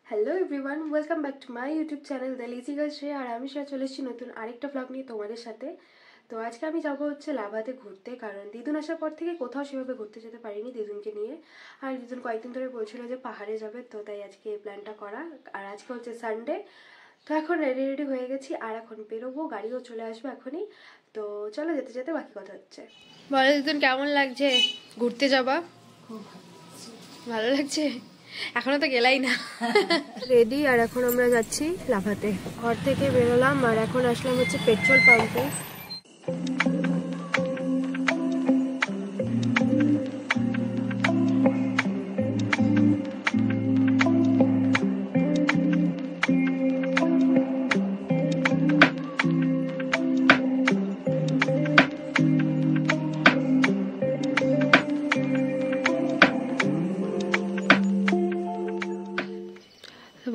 Hello everyone, welcome back to my YouTube channel the lazy girl Shreya. আর আমি শ্রেয়া চলে এসেছি নতুন আরেকটা ব্লগ নিয়ে তোমাদের সাথে। তো আজকে আমি যাবো হচ্ছে লাভাতে ঘুরতে, কারণ দিদুন আসার পর থেকে কোথাও সেভাবে ঘুরতে যেতে পারিনি দিদুনকে নিয়ে। আর দিদুন কয়েকদিন ধরে বলছিল যে পাহাড়ে যাবে, তো তাই আজকে এই প্ল্যানটা করা। আর আজকে হচ্ছে সানডে, তো এখন রেডি হয়ে গেছি আর এখন বেরোবো, গাড়িও চলে আসবে এখনই। তো চলো যেতে যেতে বাকি কথা হচ্ছে। বলো দিদুন, কেমন লাগছে ঘুরতে যাবা? ভালো লাগছে? এখনো তো গেলাই না। রেডি, আর এখন আমরা যাচ্ছি লাভাতে। ঘর থেকে বেরোলাম আর এখন আসলাম হচ্ছে পেট্রোল পাম্পে।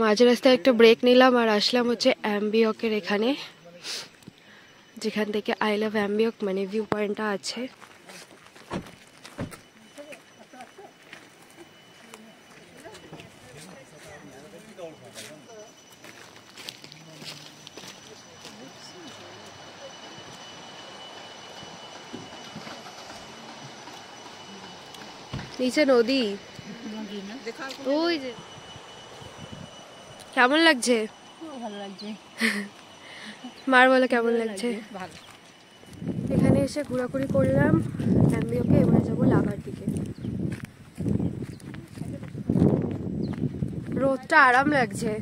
মাঝ রাস্তায় একটা ব্রেক নিলাম আর আসলাম হচ্ছে অ্যাম্বিয়কের এখানে, যেখান থেকে আই লাভ অ্যাম্বিয়ক মানে ভিউ পয়েন্টটা আছে। নিচে নদী, ওই যে। কেমন লাগছে? ভালো লাগছে। মার বলো কেমন লাগছে? এখানে এসে ঘোরাঘুরি করলাম অ্যাম্বিয়কে, এবারে যাবো লাভার দিকে। রোদটা আরাম লাগছে।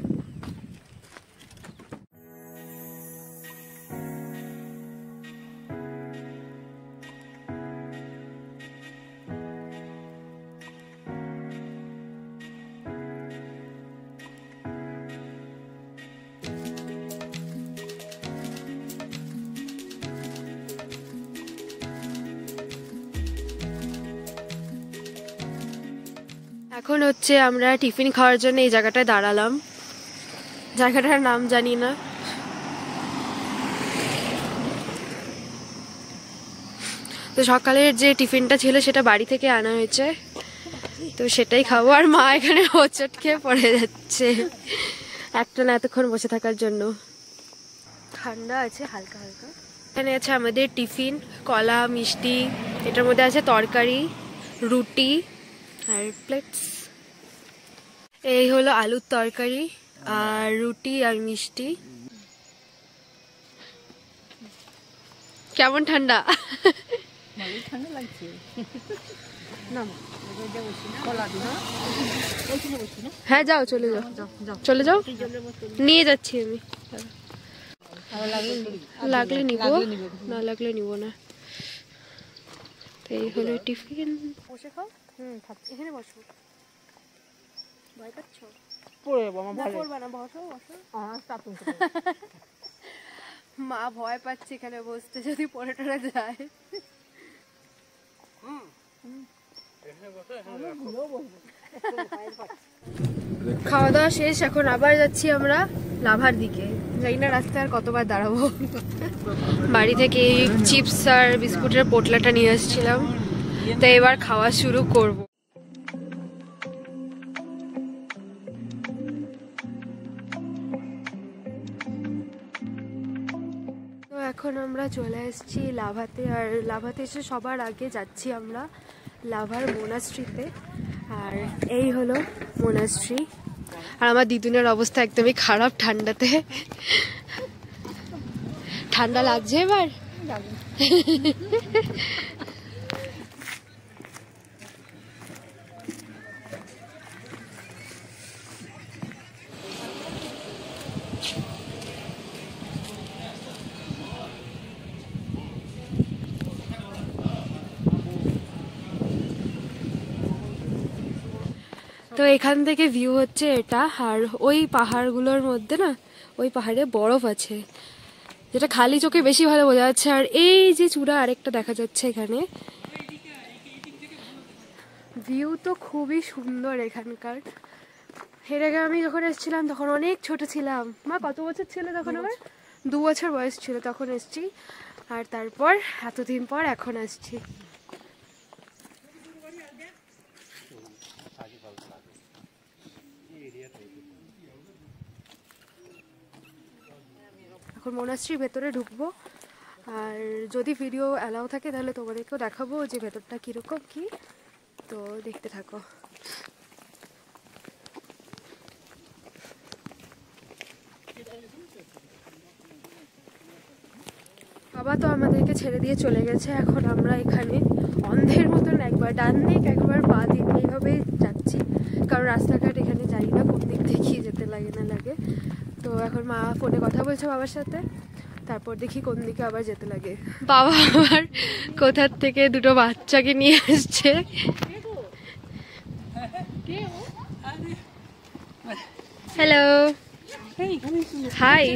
এখন হচ্ছে আমরা টিফিন খাওয়ার জন্য এই জায়গাটায় দাঁড়ালাম, জায়গাটার নাম জানি না। তো সকালের যে টিফিনটা ছিল সেটা বাড়ি থেকে আনা হয়েছে, তো সেটাই খাবো। আর মা এখানে হোঁচট খেয়ে পড়ে যাচ্ছে একটা না এতক্ষণ বসে থাকার জন্য। ঠান্ডা আছে হালকা হালকা। এখানে আছে আমাদের টিফিন, কলা, মিষ্টি, এটার মধ্যে আছে তরকারি, রুটি আর প্লেটস। এই হলো আলুর তরকারি আর রুটি আর মিষ্টি। কেমন ঠান্ডা? ঠান্ডা লাগছে। হ্যাঁ যাও, চলে যাও, চলে যাও, নিয়ে যাচ্ছি আমি। লাগলে নিব, না লাগলে নিব না। তো এই হলো টিফিন। বসে খাও। এখানে বসো। ভয় পাচ্ছ? মা ভয় পাচ্ছে এখানে বসতে, যদি পড়ে টরে যায়। খাওয়া দাওয়া শেষ, এখন আবার যাচ্ছি আমরা লাভার দিকে। জানি না রাস্তায় আর কতবার দাঁড়াবো। বাড়ি থেকে এই চিপস আর বিস্কুটের পোটলাটা নিয়ে আসছিলাম, তো এবার খাওয়া শুরু করব। তো এখন আমরা চলে এসেছি লাভাতে, আর লাভাতে এসে সবার আগে যাচ্ছি আমরা লাভার মোনাস্ট্রিতে। আর এই হলো মোনাস্ট্রি। আর আমার দিদুনের অবস্থা একদমই খারাপ ঠান্ডাতে। ঠান্ডা লাগছে এবার? তো এখান থেকে ভিউ হচ্ছে এটা, আর ওই পাহাড়গুলোর মধ্যে না, ওই পাহাড়ে বরফ আছে, যেটা খালি চোখে বেশি ভালো বোঝা যাচ্ছে। আর এই যে চূড়া আরেকটা দেখা যাচ্ছে এখানে, ভিউ তো খুবই সুন্দর এখানকার। এর আগে আমি যখন এসেছিলাম তখন অনেক ছোট ছিলাম। মা কত বছর ছিল তখন? আমার 2 বছর বয়স ছিল তখন এসেছি, আর তারপর এতদিন পর এখন আসছি। এখন মনাস্ট্রির ভেতরে ঢুকবো, আর যদি ভিডিও অ্যালাউ থাকে তাহলে তোমাদেরকেও দেখাবো যে ভেতরটা কীরকম কী। তো দেখতে থাকো। বাবা তো আমাদেরকে ছেড়ে দিয়ে চলে গেছে, এখন আমরা এখানে অন্ধের মতন একবার ডান দিক একবার পা দিক এইভাবেই যাচ্ছি, কারণ রাস্তাঘাট এখানে জানি না কোন দিক থেকে যেতে লাগে না লাগে। তো এখন মা ফোনে কথা বলছে বাবার সাথে, তারপর দেখি কোন দিকে আবার যেতে লাগে। বাবা আবার কোথার থেকে দুটো বাচ্চাকে নিয়ে আসছে। Hello, high.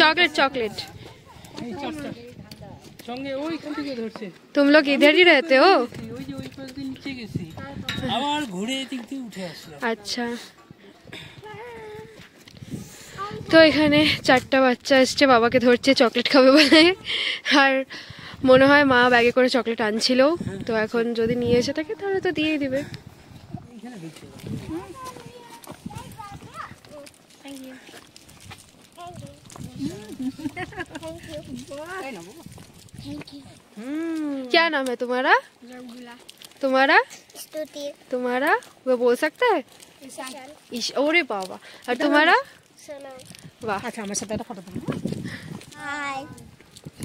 चॉकलेट चॉकलेट तुम लोग इधर ही रहते हो? अच्छा, তো এখানে চারটা বাচ্চা এসছে, বাবাকে ধরছে চকলেট খাবে বলে। আর মনে হয় মা ব্যাগে করে চকলেট আনছিল, তো এখন যদি নিয়ে এসে থাকে তাহলে তো দিয়েই দিবে। क्या नाम है तुम्हारा? तुम्हारा तुम्हारा वो बोल सकता है? ओरे बाबा। और तुम्हारा? वाह, আচ্ছা আমার সাথে একটা ফটো তুলো।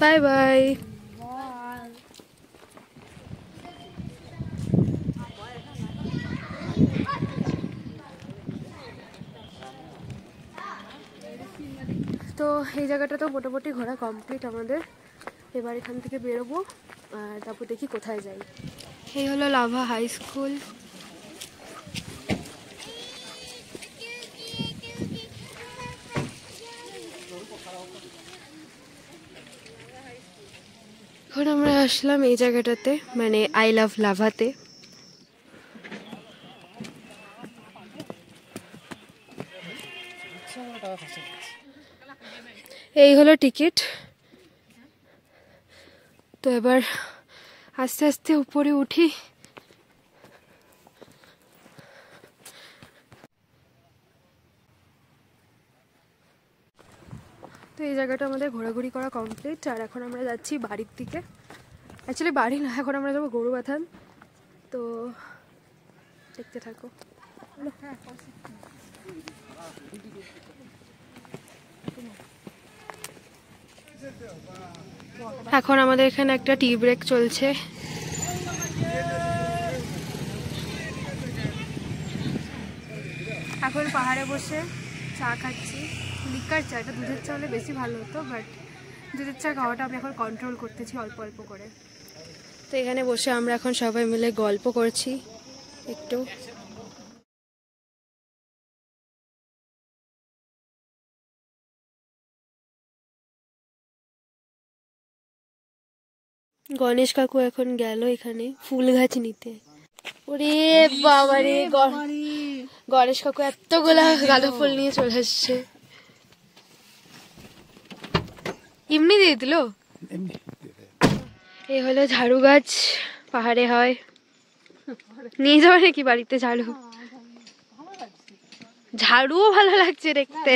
Bye bye. তো এই জায়গাটা তো মোটামুটি ঘোরা কমপ্লিট আমাদের। এবার এখান থেকে বেরোবো আর তারপর দেখি কোথায় যাই। এই হলো লাভা হাই স্কুল। এখন আমরা আসলাম এই জায়গাটাতে, মানে আই লাভ লাভাতে। এই হলো টিকিট। তো এবার আস্তে আস্তে উপরে উঠি। তো এই জায়গাটা আমাদের ঘোরাঘুরি করা কমপ্লিট, আর এখন আমরা যাচ্ছি বাড়ির দিকে। অ্যাকচুয়ালি বাড়ি না, এখন আমরা যাবো গরুবাথান। তো দেখতে থাকো। এখন আমাদের এখানে একটা টি ব্রেক চলছে। এখন পাহাড়ে বসে চা খাচ্ছি, লিকার চা। এটা দুধের চা হলে বেশি ভালো হতো, বাট দুধের চা খাওয়াটা আমি এখন কন্ট্রোল করতেছি অল্প অল্প করে। তো এখানে বসে আমরা এখন সবাই মিলে গল্প করছি একটু। গণেশ কাকু এখন গেল এখানে ফুল গাছ নিতে। ওরে বাবা রে, গণেশ কাকু এতগুলা গাঁদা ফুল নিয়ে চলে আসছে। এমনি দিয়ে দিল। এই হলো ঝাড়ু গাছ, পাহাড়ে হয়। নিয়ে যাবে নাকি বাড়িতে ঝাড়ু? ঝাড়ুও ভালো লাগছে দেখতে।